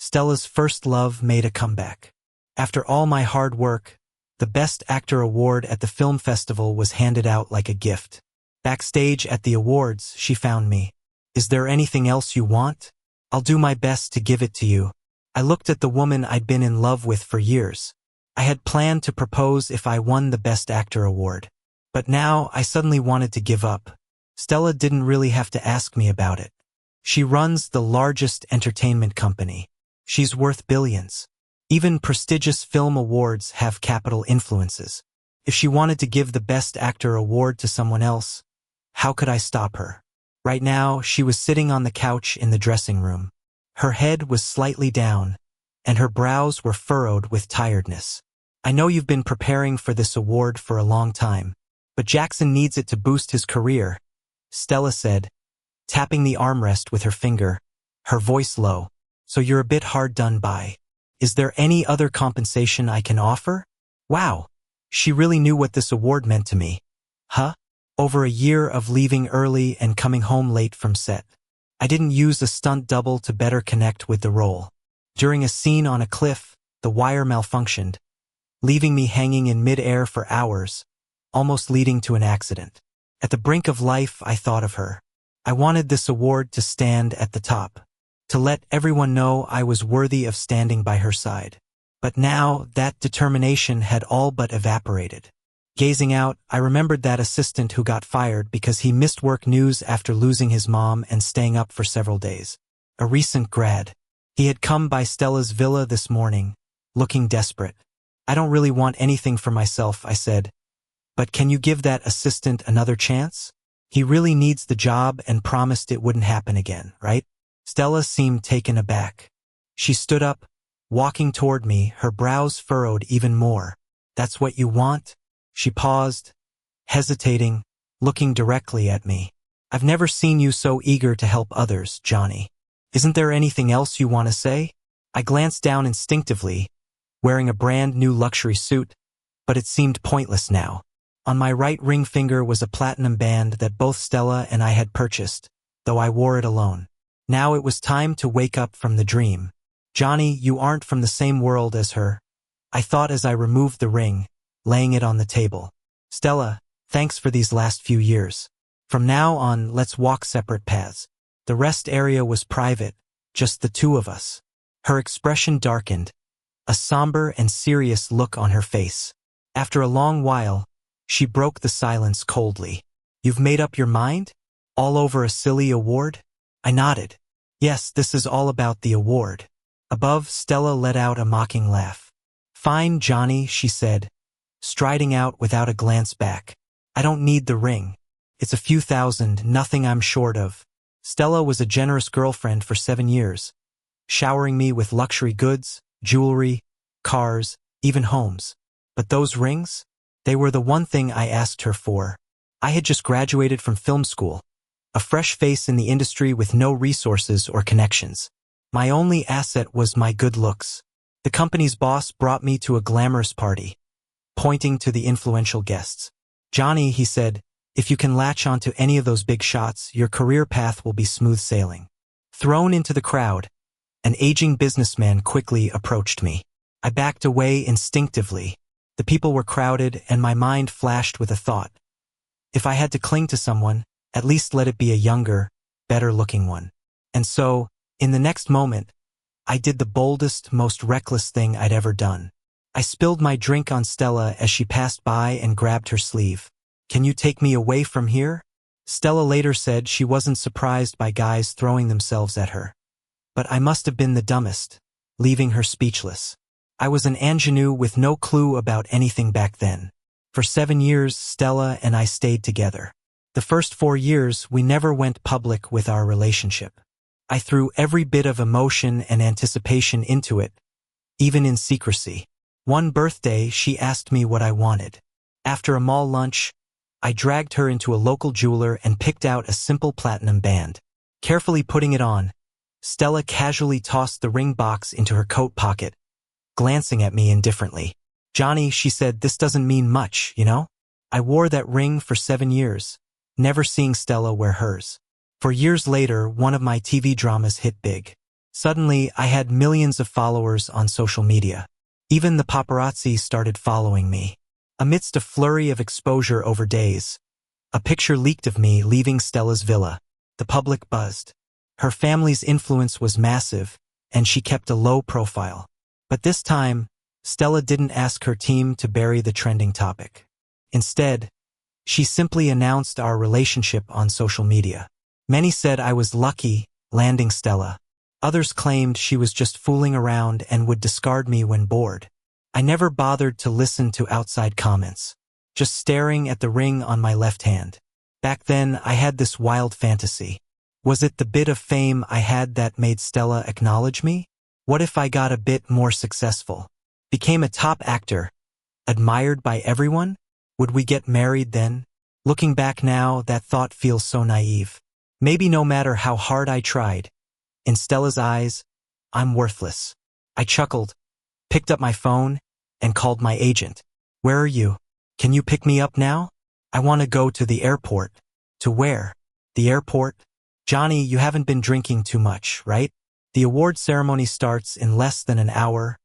Stella's First Love made a comeback. After all my hard work, the Best Actor award at the film festival was handed out like a gift. Backstage at the awards, she found me. "Is there anything else you want? I'll do my best to give it to you." I looked at the woman I'd been in love with for years. I had planned to propose if I won the Best Actor award. But now I suddenly wanted to give up. Stella didn't really have to ask me about it. She runs the largest entertainment company. She's worth billions. Even prestigious film awards have capital influences. If she wanted to give the Best Actor award to someone else, how could I stop her? Right now, she was sitting on the couch in the dressing room. Her head was slightly down, and her brows were furrowed with tiredness. "I know you've been preparing for this award for a long time, but Jackson needs it to boost his career," Stella said, tapping the armrest with her finger, her voice low. "So you're a bit hard done by. Is there any other compensation I can offer?" Wow, she really knew what this award meant to me. Huh? Over a year of leaving early and coming home late from set. I didn't use a stunt double to better connect with the role. During a scene on a cliff, the wire malfunctioned, leaving me hanging in mid-air for hours, almost leading to an accident. At the brink of life, I thought of her. I wanted this award to stand at the top, to let everyone know I was worthy of standing by her side. But now, that determination had all but evaporated. Gazing out, I remembered that assistant who got fired because he missed work news after losing his mom and staying up for several days. A recent grad. He had come by Stella's villa this morning, looking desperate. "I don't really want anything for myself," I said. "But can you give that assistant another chance? He really needs the job and promised it wouldn't happen again, right?" Stella seemed taken aback. She stood up, walking toward me, her brows furrowed even more. "That's what you want?" She paused, hesitating, looking directly at me. "I've never seen you so eager to help others, Johnny. Isn't there anything else you want to say?" I glanced down instinctively, wearing a brand new luxury suit, but it seemed pointless now. On my right ring finger was a platinum band that both Stella and I had purchased, though I wore it alone. Now it was time to wake up from the dream. "Johnny, you aren't from the same world as her," I thought as I removed the ring, laying it on the table. "Stella, thanks for these last few years. From now on, let's walk separate paths." The rest area was private, just the two of us. Her expression darkened, a somber and serious look on her face. After a long while, she broke the silence coldly. "You've made up your mind? All over a silly award?" I nodded. "Yes, this is all about the award." Above, Stella let out a mocking laugh. "Fine, Johnny," she said, striding out without a glance back. "I don't need the ring. It's a few thousand, nothing I'm short of." Stella was a generous girlfriend for 7 years, showering me with luxury goods, jewelry, cars, even homes. But those rings? They were the one thing I asked her for. I had just graduated from film school, a fresh face in the industry with no resources or connections. My only asset was my good looks. The company's boss brought me to a glamorous party, pointing to the influential guests. "Johnny," he said, "if you can latch onto any of those big shots, your career path will be smooth sailing." Thrown into the crowd, an aging businessman quickly approached me. I backed away instinctively. The people were crowded, and my mind flashed with a thought. If I had to cling to someone, at least let it be a younger, better-looking one. And so, in the next moment, I did the boldest, most reckless thing I'd ever done. I spilled my drink on Stella as she passed by and grabbed her sleeve. "Can you take me away from here?" Stella later said she wasn't surprised by guys throwing themselves at her. But I must have been the dumbest, leaving her speechless. I was an ingenue with no clue about anything back then. For 7 years, Stella and I stayed together. The first 4 years, we never went public with our relationship. I threw every bit of emotion and anticipation into it, even in secrecy. One birthday, she asked me what I wanted. After a mall lunch, I dragged her into a local jeweler and picked out a simple platinum band. Carefully putting it on, Stella casually tossed the ring box into her coat pocket, glancing at me indifferently. "Johnny," she said, "this doesn't mean much, you know?" I wore that ring for 7 years, never seeing Stella wear hers. For years later, one of my TV dramas hit big. Suddenly, I had millions of followers on social media. Even the paparazzi started following me. Amidst a flurry of exposure over days, a picture leaked of me leaving Stella's villa. The public buzzed. Her family's influence was massive, and she kept a low profile. But this time, Stella didn't ask her team to bury the trending topic. Instead, she simply announced our relationship on social media. Many said I was lucky landing Stella. Others claimed she was just fooling around and would discard me when bored. I never bothered to listen to outside comments, just staring at the ring on my left hand. Back then, I had this wild fantasy. Was it the bit of fame I had that made Stella acknowledge me? What if I got a bit more successful? Became a top actor, admired by everyone? Would we get married then? Looking back now, that thought feels so naive. Maybe no matter how hard I tried, in Stella's eyes, I'm worthless. I chuckled, picked up my phone, and called my agent. Where are you? Can you pick me up now? I want to go to the airport. To where? The airport? Johnny, you haven't been drinking too much, right? The award ceremony starts in less than an hour,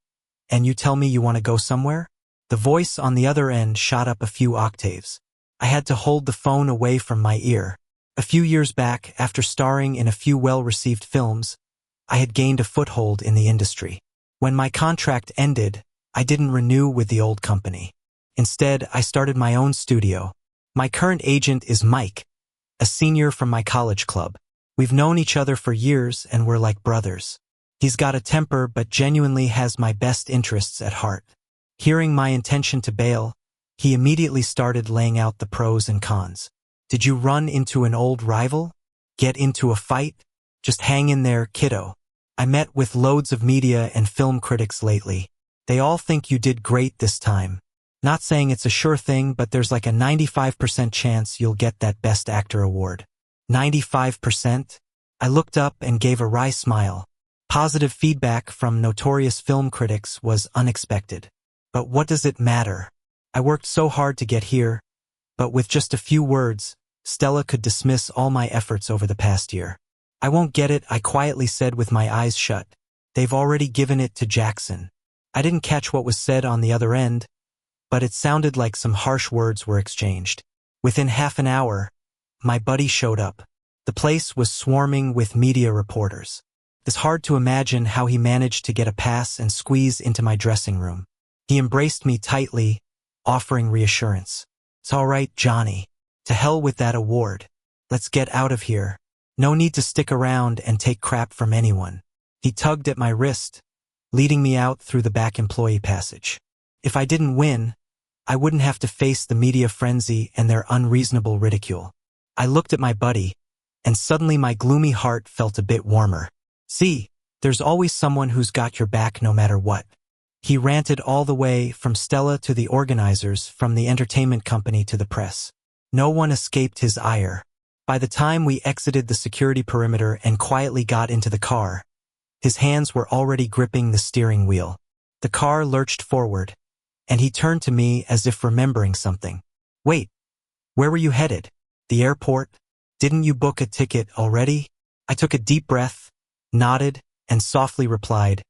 and you tell me you want to go somewhere? The voice on the other end shot up a few octaves. I had to hold the phone away from my ear. A few years back, after starring in a few well-received films, I had gained a foothold in the industry. When my contract ended, I didn't renew with the old company. Instead, I started my own studio. My current agent is Mike, a senior from my college club. We've known each other for years and we're like brothers. He's got a temper but genuinely has my best interests at heart. Hearing my intention to bail, he immediately started laying out the pros and cons. Did you run into an old rival? Get into a fight? Just hang in there, kiddo. I met with loads of media and film critics lately. They all think you did great this time. Not saying it's a sure thing, but there's like a 95% chance you'll get that Best Actor award. 95%? I looked up and gave a wry smile. Positive feedback from notorious film critics was unexpected. But what does it matter? I worked so hard to get here, but with just a few words, Stella could dismiss all my efforts over the past year. I won't get it, I quietly said with my eyes shut. They've already given it to Jackson. I didn't catch what was said on the other end, but it sounded like some harsh words were exchanged. Within half an hour, my buddy showed up. The place was swarming with media reporters. It's hard to imagine how he managed to get a pass and squeeze into my dressing room. He embraced me tightly, offering reassurance. It's all right, Johnny. To hell with that award. Let's get out of here. No need to stick around and take crap from anyone. He tugged at my wrist, leading me out through the back employee passage. If I didn't win, I wouldn't have to face the media frenzy and their unreasonable ridicule. I looked at my buddy, and suddenly my gloomy heart felt a bit warmer. See, there's always someone who's got your back no matter what. He ranted all the way from Stella to the organizers, from the entertainment company to the press. No one escaped his ire. By the time we exited the security perimeter and quietly got into the car, his hands were already gripping the steering wheel. The car lurched forward, and he turned to me as if remembering something. Wait, where were you headed? The airport? Didn't you book a ticket already? I took a deep breath, nodded, and softly replied,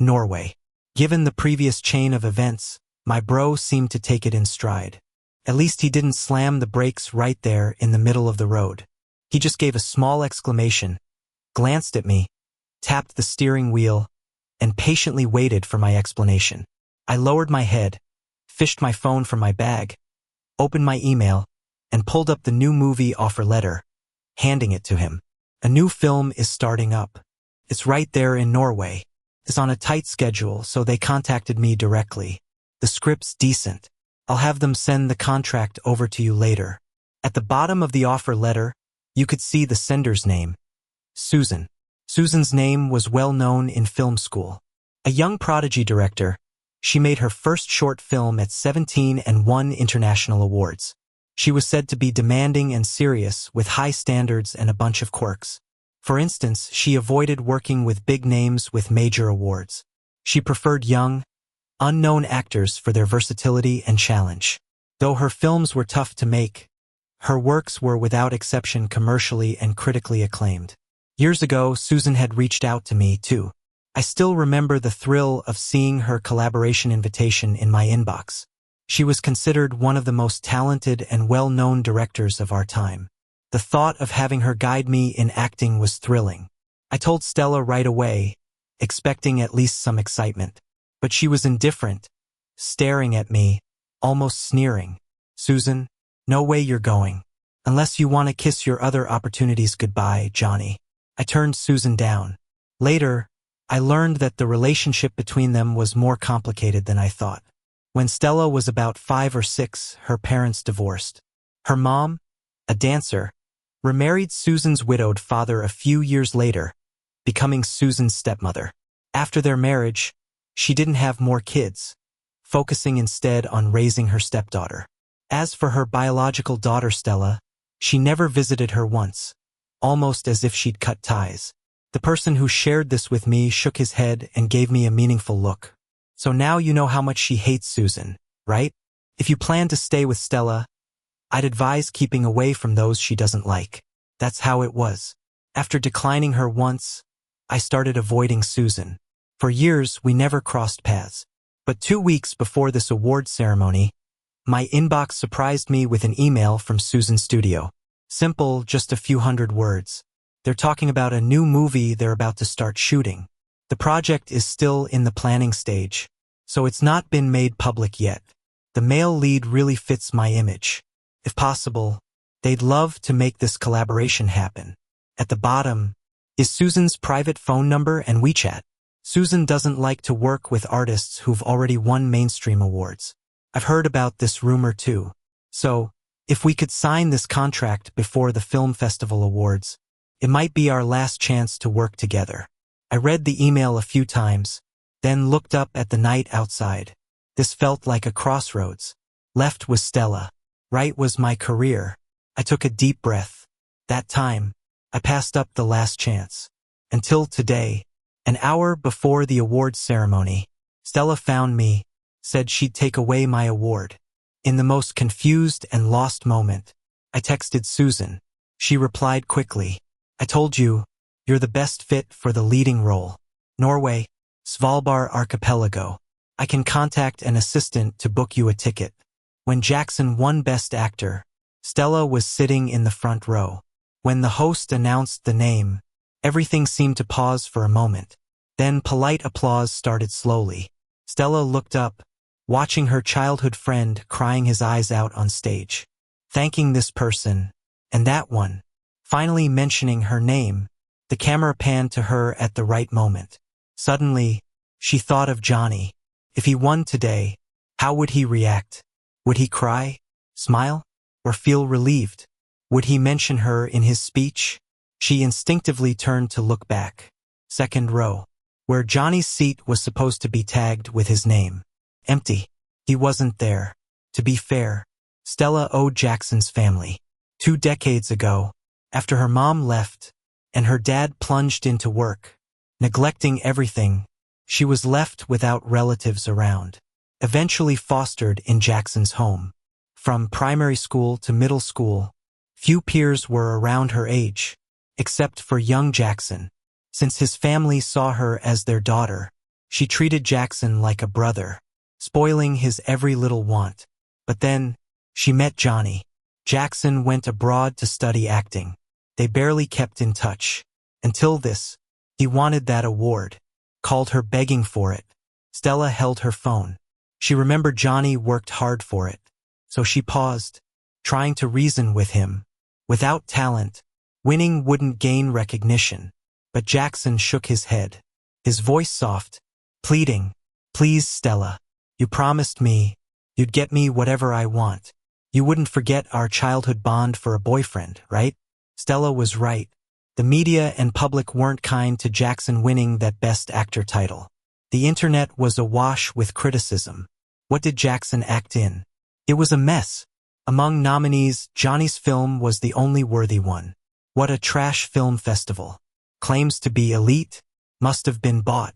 Norway. Given the previous chain of events, my bro seemed to take it in stride. At least he didn't slam the brakes right there in the middle of the road. He just gave a small exclamation, glanced at me, tapped the steering wheel, and patiently waited for my explanation. I lowered my head, fished my phone from my bag, opened my email, and pulled up the new movie offer letter, handing it to him. A new film is starting up. It's right there in Norway. It's on a tight schedule, so they contacted me directly. The script's decent. I'll have them send the contract over to you later. At the bottom of the offer letter, you could see the sender's name, Susan. Susan's name was well known in film school. A young prodigy director, she made her first short film at 17 and won international awards. She was said to be demanding and serious, with high standards and a bunch of quirks. For instance, she avoided working with big names with major awards. She preferred young, unknown actors for their versatility and challenge. Though her films were tough to make, her works were without exception commercially and critically acclaimed. Years ago, Susan had reached out to me, too. I still remember the thrill of seeing her collaboration invitation in my inbox. She was considered one of the most talented and well-known directors of our time. The thought of having her guide me in acting was thrilling. I told Stella right away, expecting at least some excitement. But she was indifferent, staring at me, almost sneering. "Susan, no way you're going. Unless you want to kiss your other opportunities goodbye, Johnny." I turned Susan down. Later, I learned that the relationship between them was more complicated than I thought. When Stella was about 5 or 6, her parents divorced. Her mom, a dancer, remarried Susan's widowed father a few years later, becoming Susan's stepmother. After their marriage, she didn't have more kids, focusing instead on raising her stepdaughter. As for her biological daughter Stella, she never visited her once, almost as if she'd cut ties. The person who shared this with me shook his head and gave me a meaningful look. "So now you know how much she hates Susan, right? If you plan to stay with Stella, I'd advise keeping away from those she doesn't like." That's how it was. After declining her once, I started avoiding Susan. For years, we never crossed paths. But 2 weeks before this award ceremony, my inbox surprised me with an email from Susan's studio. Simple, just a few hundred words. They're talking about a new movie they're about to start shooting. The project is still in the planning stage, so it's not been made public yet. The male lead really fits my image. If possible, they'd love to make this collaboration happen. At the bottom is Susan's private phone number and WeChat. Susan doesn't like to work with artists who've already won mainstream awards. I've heard about this rumor too. So, if we could sign this contract before the film festival awards, it might be our last chance to work together. I read the email a few times, then looked up at the night outside. This felt like a crossroads. Left was Stella. Right was my career. I took a deep breath. That time, I passed up the last chance. Until today, an hour before the awards ceremony, Stella found me, said she'd take away my award. In the most confused and lost moment, I texted Susan. She replied quickly. "I told you, you're the best fit for the leading role. Norway, Svalbard Archipelago. I can contact an assistant to book you a ticket." When Jackson won Best Actor, Stella was sitting in the front row. When the host announced the name, everything seemed to pause for a moment. Then polite applause started slowly. Stella looked up, watching her childhood friend crying his eyes out on stage. Thanking this person, and that one. Finally mentioning her name, the camera panned to her at the right moment. Suddenly, she thought of Johnny. If he won today, how would he react? Would he cry, smile, or feel relieved? Would he mention her in his speech? She instinctively turned to look back. Second row, where Johnny's seat was supposed to be tagged with his name. Empty. He wasn't there. To be fair, Stella owed Jackson's family. 2 decades ago, after her mom left and her dad plunged into work, neglecting everything, she was left without relatives around. Eventually fostered in Jackson's home. From primary school to middle school, few peers were around her age, except for young Jackson. Since his family saw her as their daughter, she treated Jackson like a brother, spoiling his every little want. But then, she met Johnny. Jackson went abroad to study acting. They barely kept in touch. Until this, he wanted that award, called her begging for it. Stella held her phone. She remembered Johnny worked hard for it. So she paused, trying to reason with him. Without talent, winning wouldn't gain recognition. But Jackson shook his head, his voice soft, pleading, "Please, Stella, you promised me you'd get me whatever I want. You wouldn't forget our childhood bond for a boyfriend, right?" Stella was right. The media and public weren't kind to Jackson winning that Best Actor title. The internet was awash with criticism. What did Jackson act in? It was a mess. Among nominees, Johnny's film was the only worthy one. What a trash film festival. Claims to be elite, must have been bought.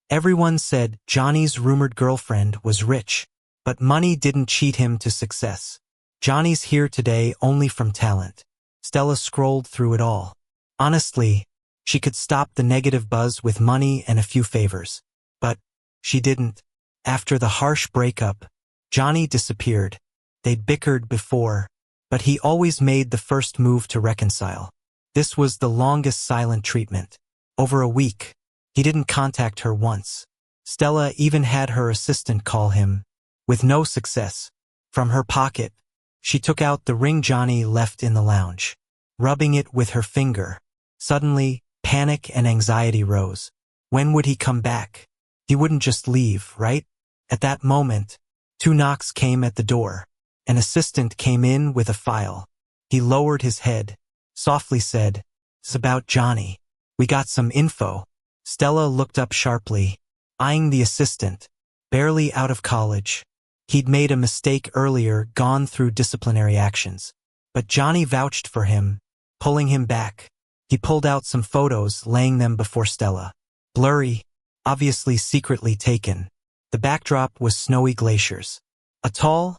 Everyone said Johnny's rumored girlfriend was rich, but money didn't cheat him to success. Johnny's here today only from talent. Stella scrolled through it all. Honestly, She could stop the negative buzz with money and a few favors. But she didn't. After the harsh breakup, Johnny disappeared. They'd bickered before, but he always made the first move to reconcile. This was the longest silent treatment. Over a week. He didn't contact her once. Stella even had her assistant call him, with no success. From her pocket, she took out the ring Johnny left in the lounge, rubbing it with her finger. Suddenly, panic and anxiety rose. When would he come back? He wouldn't just leave, right? At that moment, 2 knocks came at the door. An assistant came in with a file. He lowered his head, softly said, "It's about Johnny. We got some info." Stella looked up sharply, eyeing the assistant, barely out of college. He'd made a mistake earlier, gone through disciplinary actions. But Johnny vouched for him, pulling him back. He pulled out some photos, laying them before Stella. Blurry, obviously secretly taken. The backdrop was snowy glaciers. A tall,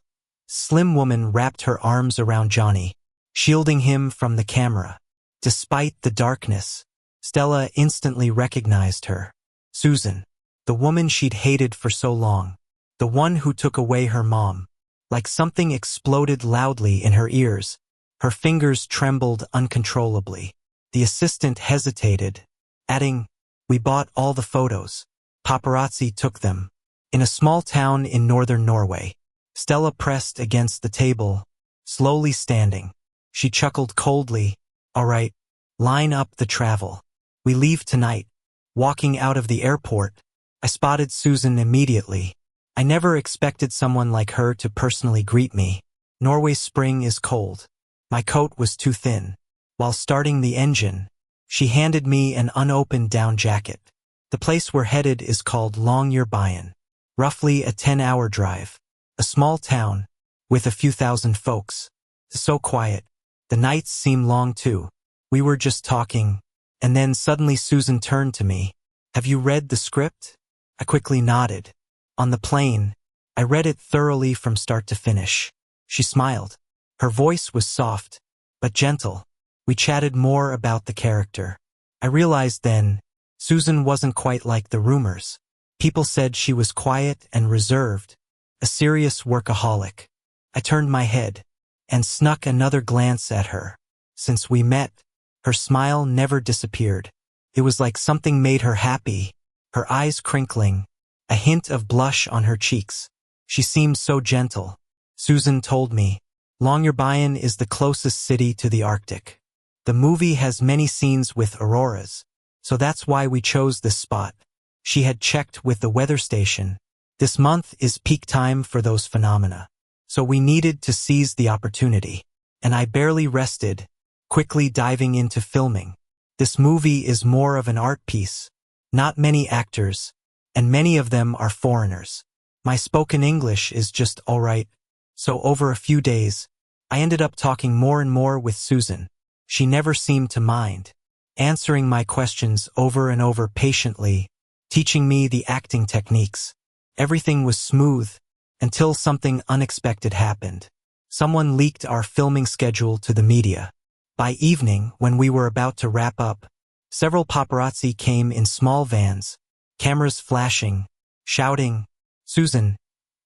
slim woman wrapped her arms around Johnny, shielding him from the camera. Despite the darkness, Stella instantly recognized her. Susan, the woman she'd hated for so long. The one who took away her mom. Like something exploded loudly in her ears. Her fingers trembled uncontrollably. The assistant hesitated, adding, "We bought all the photos. Paparazzi took them." In a small town in northern Norway, Stella pressed against the table, slowly standing. She chuckled coldly. "All right, line up the travel. We leave tonight." Walking out of the airport, I spotted Susan immediately. I never expected someone like her to personally greet me. Norway's spring is cold. My coat was too thin. While starting the engine, she handed me an unopened down jacket. The place we're headed is called Longyearbyen, roughly a 10-hour drive. A small town, with a few thousand folks. So quiet. The nights seem long too. We were just talking, and then suddenly Susan turned to me. "Have you read the script?" I quickly nodded. On the plane, I read it thoroughly from start to finish. She smiled. Her voice was soft, but gentle. We chatted more about the character. I realized then, Susan wasn't quite like the rumors. People said she was quiet and reserved, a serious workaholic. I turned my head and snuck another glance at her. Since we met, her smile never disappeared. It was like something made her happy, her eyes crinkling, a hint of blush on her cheeks. She seemed so gentle. Susan told me, Longyearbyen is the closest city to the Arctic. The movie has many scenes with auroras, so that's why we chose this spot. She had checked with the weather station. This month is peak time for those phenomena, so we needed to seize the opportunity. And I barely rested, quickly diving into filming. This movie is more of an art piece. Not many actors, and many of them are foreigners. My spoken English is just all right. So over a few days, I ended up talking more and more with Susan. She never seemed to mind, answering my questions over and over patiently, teaching me the acting techniques. Everything was smooth, until something unexpected happened. Someone leaked our filming schedule to the media. By evening, when we were about to wrap up, several paparazzi came in small vans, cameras flashing, shouting, "Susan,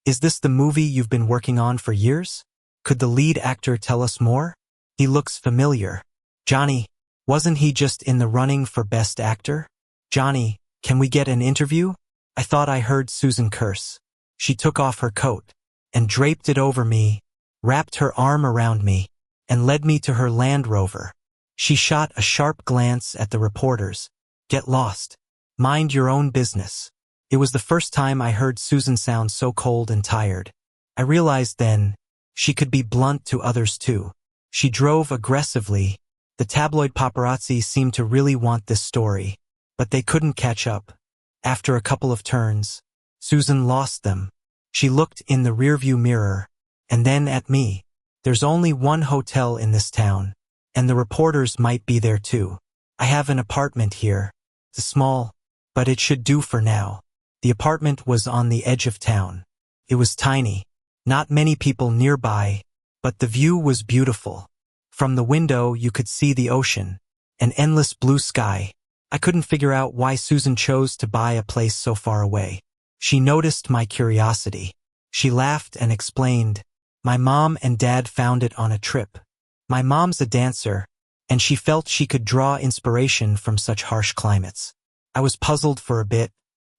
is this the movie you've been working on for years? Could the lead actor tell us more? He looks familiar." "Johnny, wasn't he just in the running for Best Actor? Johnny, can we get an interview?" I thought I heard Susan curse. She took off her coat and draped it over me, wrapped her arm around me, and led me to her Land Rover. She shot a sharp glance at the reporters. "Get lost. Mind your own business." It was the first time I heard Susan sound so cold and tired. I realized then, she could be blunt to others too. She drove aggressively. The tabloid paparazzi seemed to really want this story, but they couldn't catch up. After a couple of turns, Susan lost them. She looked in the rearview mirror, and then at me. "There's only one hotel in this town, and the reporters might be there too. I have an apartment here. It's small, but it should do for now." The apartment was on the edge of town. It was tiny, not many people nearby, but the view was beautiful. From the window you could see the ocean, an endless blue sky, I couldn't figure out why Susan chose to buy a place so far away. She noticed my curiosity. She laughed and explained, "My mom and dad found it on a trip. My mom's a dancer, and she felt she could draw inspiration from such harsh climates." I was puzzled for a bit,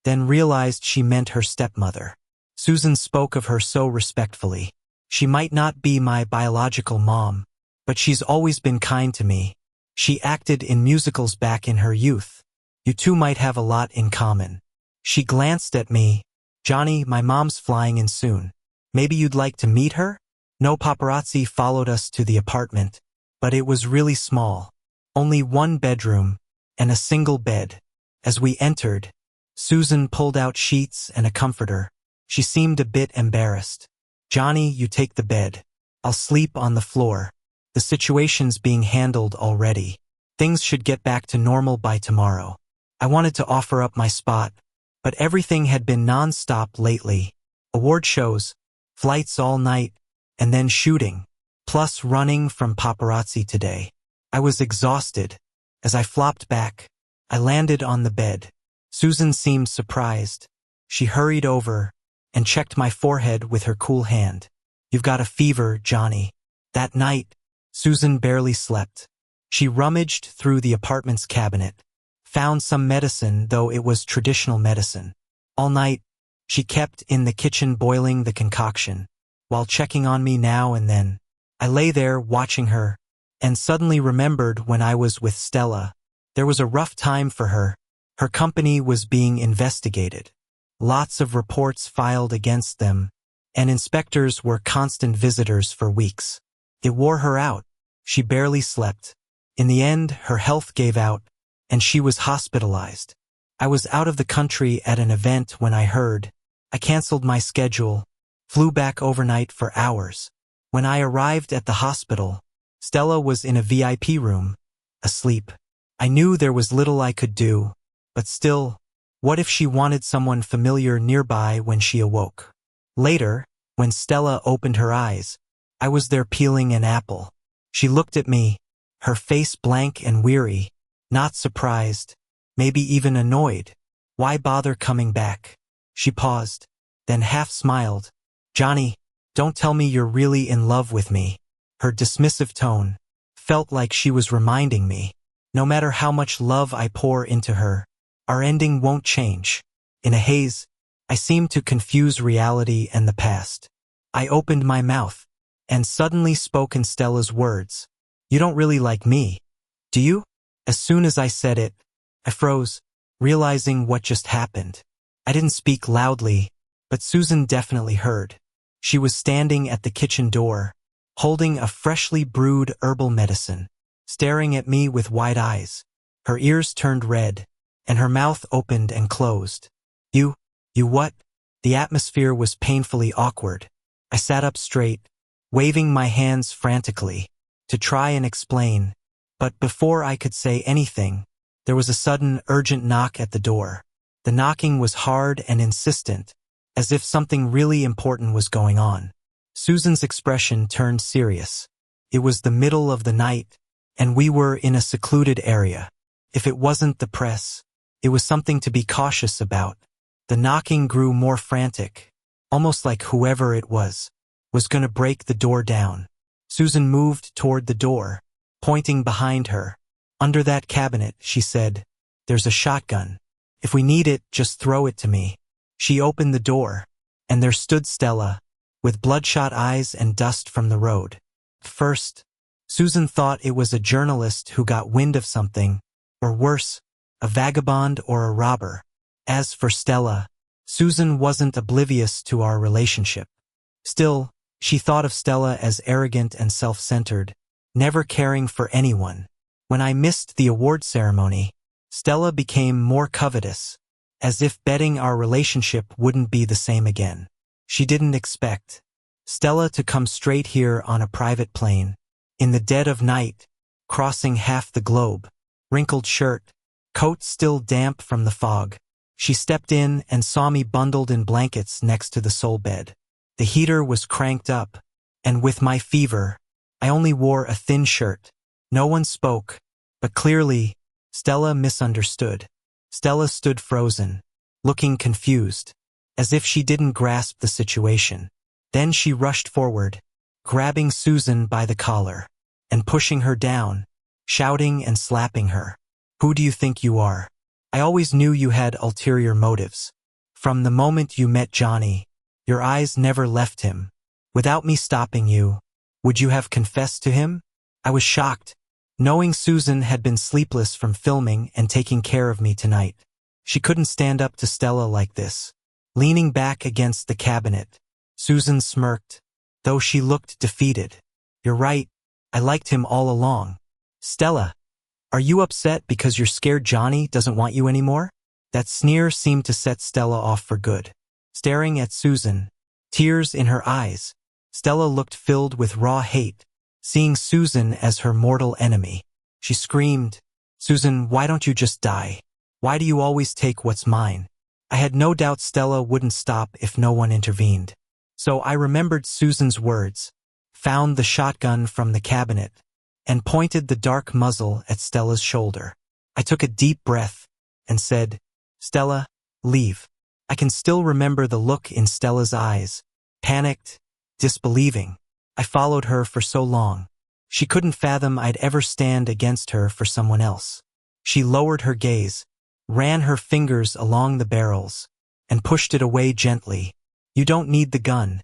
then realized she meant her stepmother. Susan spoke of her so respectfully. "She might not be my biological mom, but she's always been kind to me. She acted in musicals back in her youth. You two might have a lot in common." She glanced at me. "Johnny, my mom's flying in soon. Maybe you'd like to meet her?" No paparazzi followed us to the apartment, but it was really small. Only one bedroom, and a single bed. As we entered, Susan pulled out sheets and a comforter. She seemed a bit embarrassed. "Johnny, you take the bed. I'll sleep on the floor. The situation's being handled already. Things should get back to normal by tomorrow." I wanted to offer up my spot, but everything had been non-stop lately. Award shows, flights all night, and then shooting, plus running from paparazzi today. I was exhausted. As I flopped back, I landed on the bed. Susan seemed surprised. She hurried over and checked my forehead with her cool hand. "You've got a fever, Johnny." That night, Susan barely slept. She rummaged through the apartment's cabinet, found some medicine, though it was traditional medicine. All night, she kept in the kitchen boiling the concoction, while checking on me now and then. I lay there watching her, and suddenly remembered when I was with Stella. There was a rough time for her. Her company was being investigated. Lots of reports filed against them, and inspectors were constant visitors for weeks. It wore her out. She barely slept. In the end, her health gave out, and she was hospitalized. I was out of the country at an event when I heard. I canceled my schedule, flew back overnight for hours. When I arrived at the hospital, Stella was in a VIP room, asleep. I knew there was little I could do, but still, what if she wanted someone familiar nearby when she awoke? Later, when Stella opened her eyes, I was there peeling an apple. She looked at me, her face blank and weary, not surprised, maybe even annoyed. Why bother coming back? She paused, then half smiled. "Johnny, don't tell me you're really in love with me." Her dismissive tone felt like she was reminding me, no matter how much love I pour into her, our ending won't change. In a haze, I seemed to confuse reality and the past. I opened my mouth, and suddenly spoke in Stella's words. "You don't really like me, do you?" As soon as I said it, I froze, realizing what just happened. I didn't speak loudly, but Susan definitely heard. She was standing at the kitchen door, holding a freshly brewed herbal medicine, staring at me with wide eyes. Her ears turned red, and her mouth opened and closed. You what?" The atmosphere was painfully awkward. I sat up straight, waving my hands frantically, to try and explain, but before I could say anything, there was a sudden, urgent knock at the door. The knocking was hard and insistent, as if something really important was going on. Susan's expression turned serious. It was the middle of the night, and we were in a secluded area. If it wasn't the press, it was something to be cautious about. The knocking grew more frantic, almost like whoever it was going to break the door down. Susan moved toward the door, pointing behind her. "Under that cabinet," she said. "There's a shotgun. If we need it, just throw it to me." She opened the door, and there stood Stella, with bloodshot eyes and dust from the road. First, Susan thought it was a journalist who got wind of something, or worse, a vagabond or a robber. As for Stella, Susan wasn't oblivious to our relationship. Still, she thought of Stella as arrogant and self-centered, never caring for anyone. When I missed the award ceremony, Stella became more covetous, as if betting our relationship wouldn't be the same again. She didn't expect Stella to come straight here on a private plane, in the dead of night, crossing half the globe. Wrinkled shirt, coat still damp from the fog. She stepped in and saw me bundled in blankets next to the soul bed. The heater was cranked up, and with my fever, I only wore a thin shirt. No one spoke, but clearly, Stella misunderstood. Stella stood frozen, looking confused, as if she didn't grasp the situation. Then she rushed forward, grabbing Susan by the collar, and pushing her down, shouting and slapping her. "Who do you think you are? I always knew you had ulterior motives. From the moment you met Johnny, your eyes never left him. Without me stopping you, would you have confessed to him?" I was shocked, knowing Susan had been sleepless from filming and taking care of me tonight. She couldn't stand up to Stella like this. Leaning back against the cabinet, Susan smirked, though she looked defeated. "You're right, I liked him all along." "Stella, are you upset because you're scared Johnny doesn't want you anymore?" That sneer seemed to set Stella off for good. Staring at Susan, tears in her eyes, Stella looked filled with raw hate, seeing Susan as her mortal enemy. She screamed, "Susan, why don't you just die? Why do you always take what's mine?" I had no doubt Stella wouldn't stop if no one intervened. So I remembered Susan's words, found the shotgun from the cabinet, and pointed the dark muzzle at Stella's shoulder. I took a deep breath and said, "Stella, leave." I can still remember the look in Stella's eyes, panicked, disbelieving. I followed her for so long. She couldn't fathom I'd ever stand against her for someone else. She lowered her gaze, ran her fingers along the barrels, and pushed it away gently. "You don't need the gun,"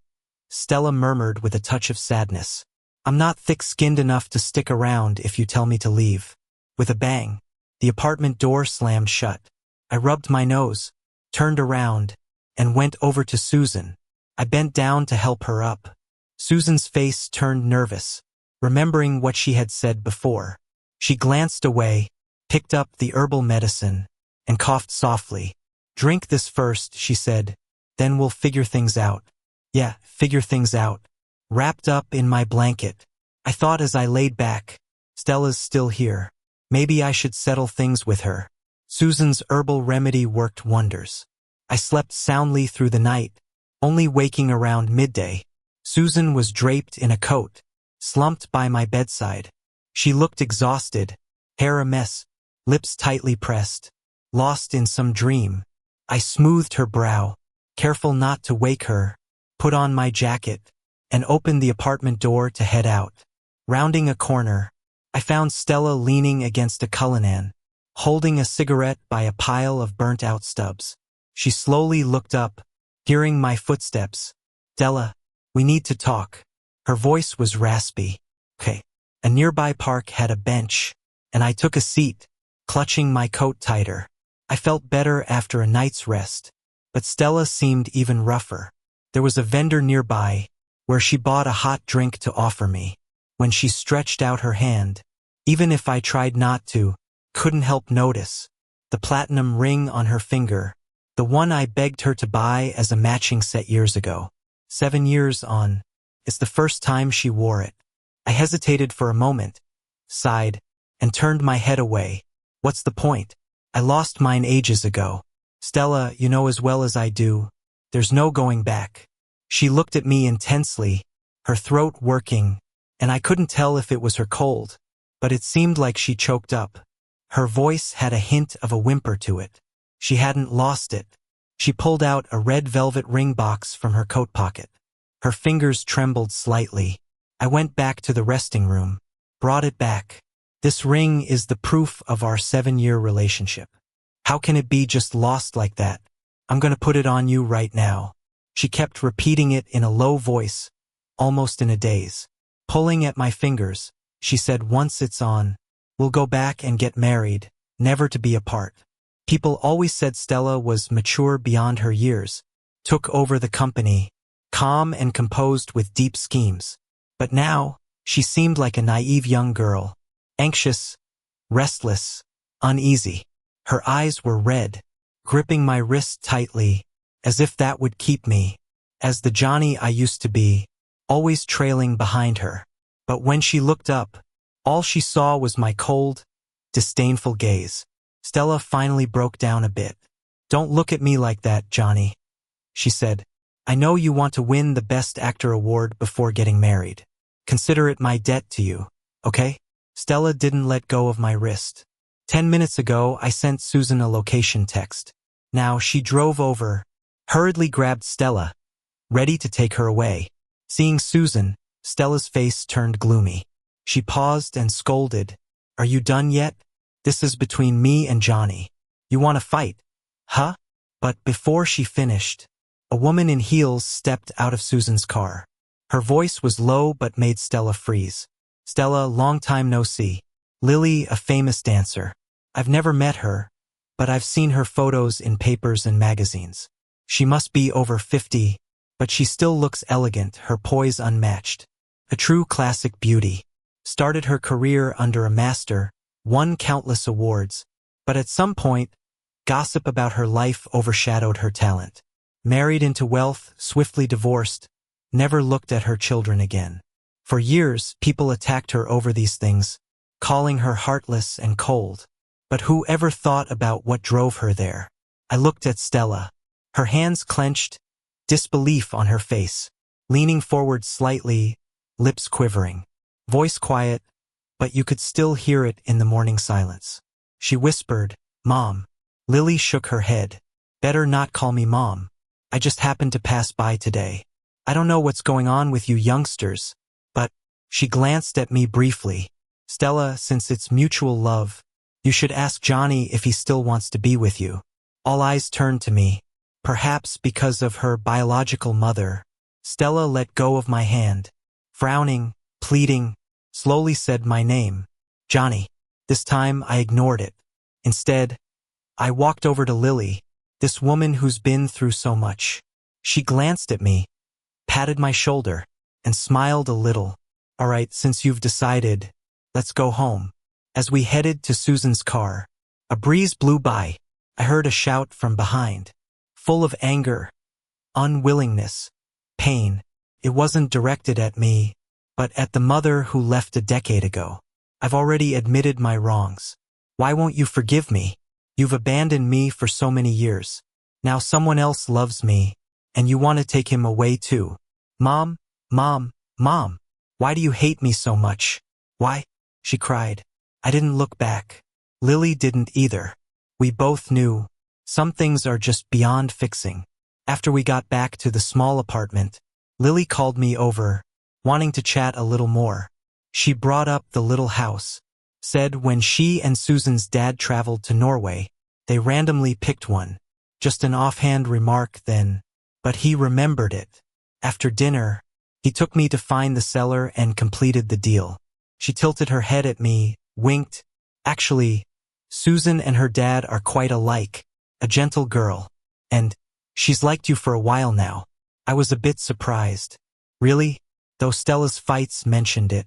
Stella murmured with a touch of sadness. "I'm not thick-skinned enough to stick around if you tell me to leave." With a bang, the apartment door slammed shut. I rubbed my nose, turned around, and went over to Susan. I bent down to help her up. Susan's face turned nervous, remembering what she had said before. She glanced away, picked up the herbal medicine, and coughed softly. "Drink this first," she said, "then we'll figure things out." "Yeah, figure things out." Wrapped up in my blanket, I thought as I laid back, Stella's still here. Maybe I should settle things with her. Susan's herbal remedy worked wonders. I slept soundly through the night, only waking around midday. Susan was draped in a coat, slumped by my bedside. She looked exhausted, hair a mess, lips tightly pressed, lost in some dream. I smoothed her brow, careful not to wake her, put on my jacket, and opened the apartment door to head out. Rounding a corner, I found Stella leaning against a cullinan, holding a cigarette by a pile of burnt-out stubs. She slowly looked up, hearing my footsteps. "Stella, we need to talk." Her voice was raspy. "Okay." A nearby park had a bench, and I took a seat, clutching my coat tighter. I felt better after a night's rest, but Stella seemed even rougher. There was a vendor nearby, where she bought a hot drink to offer me. When she stretched out her hand, even if I tried not to, couldn't help notice the platinum ring on her finger, the one I begged her to buy as a matching set years ago. 7 years on, it's the first time she wore it. I hesitated for a moment, sighed, and turned my head away. What's the point? I lost mine ages ago. Stella, you know as well as I do, there's no going back. She looked at me intensely, her throat working, and I couldn't tell if it was her cold, but it seemed like she choked up. Her voice had a hint of a whimper to it. She hadn't lost it. She pulled out a red velvet ring box from her coat pocket. Her fingers trembled slightly. I went back to the resting room, brought it back. "This ring is the proof of our 7-year relationship. How can it be just lost like that? I'm gonna put it on you right now." She kept repeating it in a low voice, almost in a daze. Pulling at my fingers, she said, "Once it's on, we'll go back and get married, never to be apart." People always said Stella was mature beyond her years, took over the company, calm and composed with deep schemes. But now, she seemed like a naive young girl, anxious, restless, uneasy. Her eyes were red, gripping my wrist tightly, as if that would keep me, as the Johnny I used to be, always trailing behind her. But when she looked up, all she saw was my cold, disdainful gaze. Stella finally broke down a bit. "Don't look at me like that, Johnny," she said. "I know you want to win the Best Actor award before getting married. Consider it my debt to you, okay?" Stella didn't let go of my wrist. 10 minutes ago, I sent Susan a location text. Now she drove over, hurriedly grabbed Stella, ready to take her away. Seeing Susan, Stella's face turned gloomy. She paused and scolded. Are you done yet? This is between me and Johnny. You want to fight? Huh? But before she finished, a woman in heels stepped out of Susan's car. Her voice was low but made Stella freeze. Stella, long time no see. Lily, a famous dancer. I've never met her, but I've seen her photos in papers and magazines. She must be over 50, but she still looks elegant, her poise unmatched. A true classic beauty. Started her career under a master, won countless awards, but at some point, gossip about her life overshadowed her talent. Married into wealth, swiftly divorced, never looked at her children again. For years, people attacked her over these things, calling her heartless and cold. But who ever thought about what drove her there? I looked at Stella, her hands clenched, disbelief on her face, leaning forward slightly, lips quivering, voice quiet, but you could still hear it in the morning silence. She whispered, Mom. Lily shook her head. Better not call me Mom. I just happened to pass by today. I don't know what's going on with you youngsters, but she glanced at me briefly. Stella, since it's mutual love, you should ask Johnny if he still wants to be with you. All eyes turned to me. Perhaps because of her biological mother. Stella let go of my hand. Frowning, pleading, slowly said my name. Johnny. This time I ignored it. Instead, I walked over to Lily, this woman who's been through so much. She glanced at me, patted my shoulder, and smiled a little. All right, since you've decided, let's go home. As we headed to Susan's car, a breeze blew by. I heard a shout from behind, full of anger, unwillingness, pain. It wasn't directed at me, but at the mother who left a decade ago. I've already admitted my wrongs. Why won't you forgive me? You've abandoned me for so many years. Now someone else loves me, and you want to take him away too. Mom, Mom, Mom, why do you hate me so much? Why? She cried. I didn't look back. Lily didn't either. We both knew. Some things are just beyond fixing. After we got back to the small apartment, Lily called me over, wanting to chat a little more. She brought up the little house, said when she and Susan's dad traveled to Norway, they randomly picked one. Just an offhand remark then, but he remembered it. After dinner, he took me to find the seller and completed the deal. She tilted her head at me, winked. Actually, Susan and her dad are quite alike, a gentle girl, and she's liked you for a while now. I was a bit surprised. Really? Though Stella's fights mentioned it.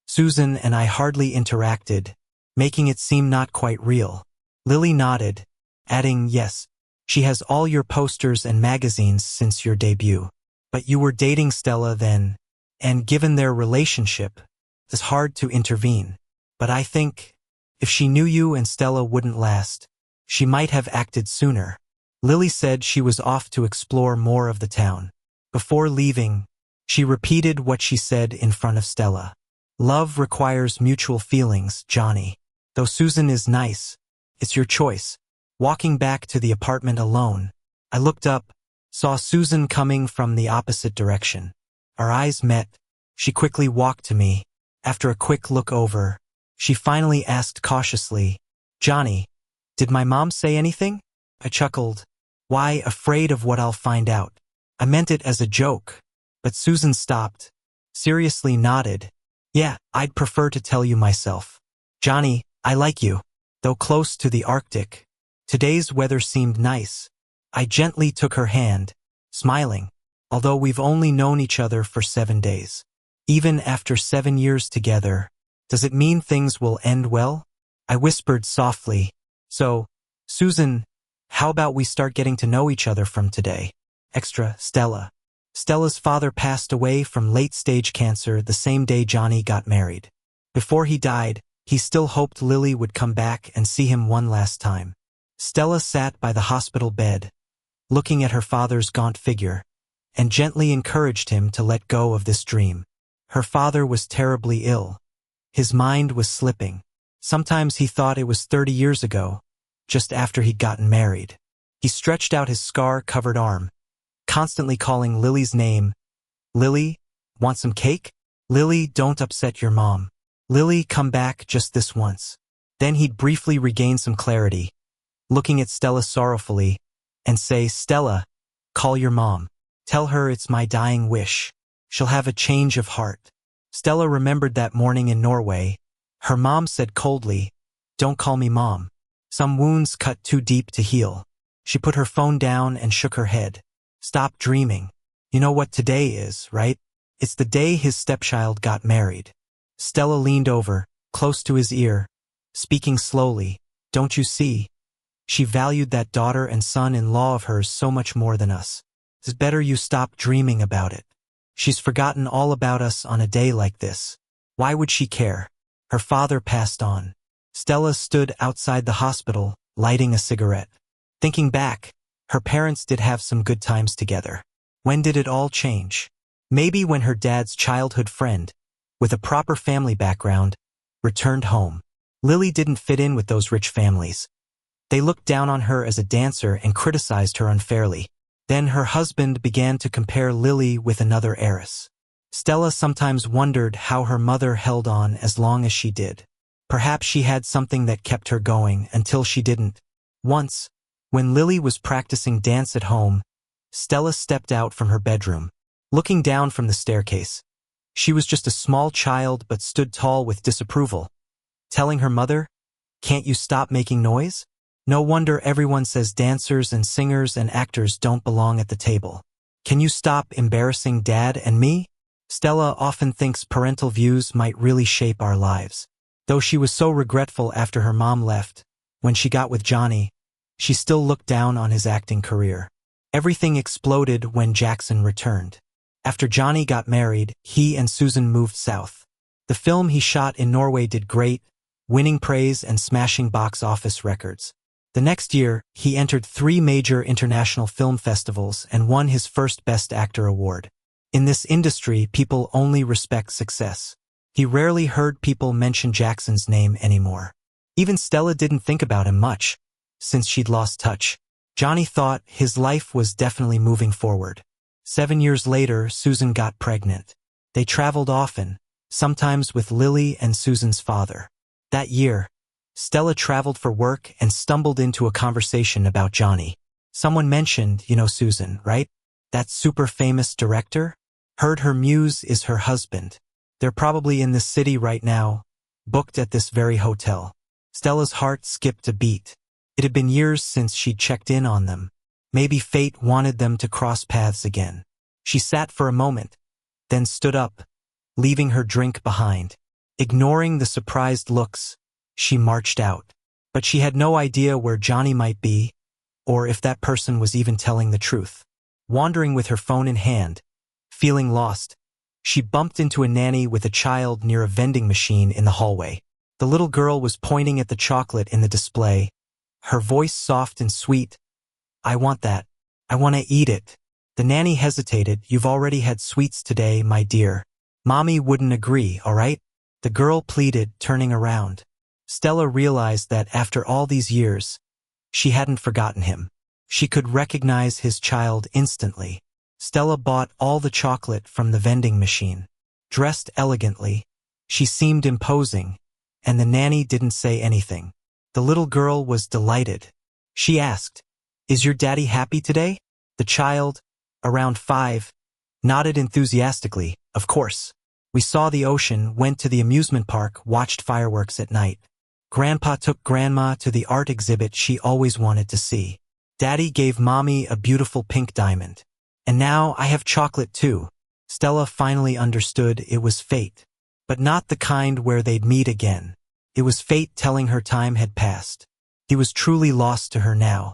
Susan and I hardly interacted, making it seem not quite real. Lily nodded, adding, yes, she has all your posters and magazines since your debut. But you were dating Stella then, and given their relationship, it's hard to intervene. But I think, if she knew you and Stella wouldn't last, she might have acted sooner. Lily said she was off to explore more of the town. Before leaving, she repeated what she said in front of Stella. Love requires mutual feelings, Johnny. Though Susan is nice, it's your choice. Walking back to the apartment alone, I looked up, saw Susan coming from the opposite direction. Our eyes met. She quickly walked to me. After a quick look over, she finally asked cautiously, Johnny, did my mom say anything? I chuckled. Why, afraid of what I'll find out? I meant it as a joke. But Susan stopped, seriously nodded. Yeah, I'd prefer to tell you myself. Johnny, I like you. Though close to the Arctic, today's weather seemed nice. I gently took her hand, smiling, although we've only known each other for 7 days. Even after 7 years together, does it mean things will end well? I whispered softly. So, Susan, how about we start getting to know each other from today? Extra, Stella. Stella's father passed away from late-stage cancer the same day Johnny got married. Before he died, he still hoped Lily would come back and see him one last time. Stella sat by the hospital bed, looking at her father's gaunt figure, and gently encouraged him to let go of this dream. Her father was terribly ill. His mind was slipping. Sometimes he thought it was 30 years ago, just after he'd gotten married. He stretched out his scar-covered arm, constantly calling Lily's name. Lily, want some cake? Lily, don't upset your mom. Lily, come back just this once. Then he'd briefly regain some clarity, looking at Stella sorrowfully, and say, Stella, call your mom. Tell her it's my dying wish. She'll have a change of heart. Stella remembered that morning in Norway. Her mom said coldly, don't call me mom. Some wounds cut too deep to heal. She put her phone down and shook her head. Stop dreaming. You know what today is, right? It's the day his stepchild got married. Stella leaned over, close to his ear, speaking slowly. Don't you see? She valued that daughter and son-in-law of hers so much more than us. It's better you stop dreaming about it. She's forgotten all about us on a day like this. Why would she care? Her father passed on. Stella stood outside the hospital, lighting a cigarette. Thinking back, her parents did have some good times together. When did it all change? Maybe when her dad's childhood friend, with a proper family background, returned home. Lily didn't fit in with those rich families. They looked down on her as a dancer and criticized her unfairly. Then her husband began to compare Lily with another heiress. Stella sometimes wondered how her mother held on as long as she did. Perhaps she had something that kept her going until she didn't. Once, when Lily was practicing dance at home, Stella stepped out from her bedroom, looking down from the staircase. She was just a small child but stood tall with disapproval, telling her mother, "Can't you stop making noise? No wonder everyone says dancers and singers and actors don't belong at the table. Can you stop embarrassing Dad and me?" Stella often thinks parental views might really shape our lives. Though she was so regretful after her mom left, when she got with Johnny, she still looked down on his acting career. Everything exploded when Jackson returned. After Johnny got married, he and Susan moved south. The film he shot in Norway did great, winning praise and smashing box office records. The next year, he entered 3 major international film festivals and won his first Best Actor award. In this industry, people only respect success. He rarely heard people mention Jackson's name anymore. Even Stella didn't think about him much, since she'd lost touch. Johnny thought his life was definitely moving forward. 7 years later, Susan got pregnant. They traveled often, sometimes with Lily and Susan's father. That year, Stella traveled for work and stumbled into a conversation about Johnny. Someone mentioned, you know Susan, right? That super famous director? Heard her muse is her husband. They're probably in this city right now, booked at this very hotel. Stella's heart skipped a beat. It had been years since she'd checked in on them. Maybe fate wanted them to cross paths again. She sat for a moment, then stood up, leaving her drink behind. Ignoring the surprised looks, she marched out. But she had no idea where Johnny might be, or if that person was even telling the truth. Wandering with her phone in hand, feeling lost, she bumped into a nanny with a child near a vending machine in the hallway. The little girl was pointing at the chocolate in the display, her voice soft and sweet. "I want that. I want to eat it." The nanny hesitated. "You've already had sweets today, my dear." "Mommy wouldn't agree, all right?" The girl pleaded, turning around. Stella realized that after all these years, she hadn't forgotten him. She could recognize his child instantly. Stella bought all the chocolate from the vending machine. Dressed elegantly, she seemed imposing, and the nanny didn't say anything. The little girl was delighted. She asked, "Is your daddy happy today?" The child, around 5, nodded enthusiastically. "Of course. We saw the ocean, went to the amusement park, watched fireworks at night. Grandpa took Grandma to the art exhibit she always wanted to see. Daddy gave Mommy a beautiful pink diamond. And now I have chocolate too." Stella finally understood it was fate. But not the kind where they'd meet again. It was fate telling her time had passed. He was truly lost to her now.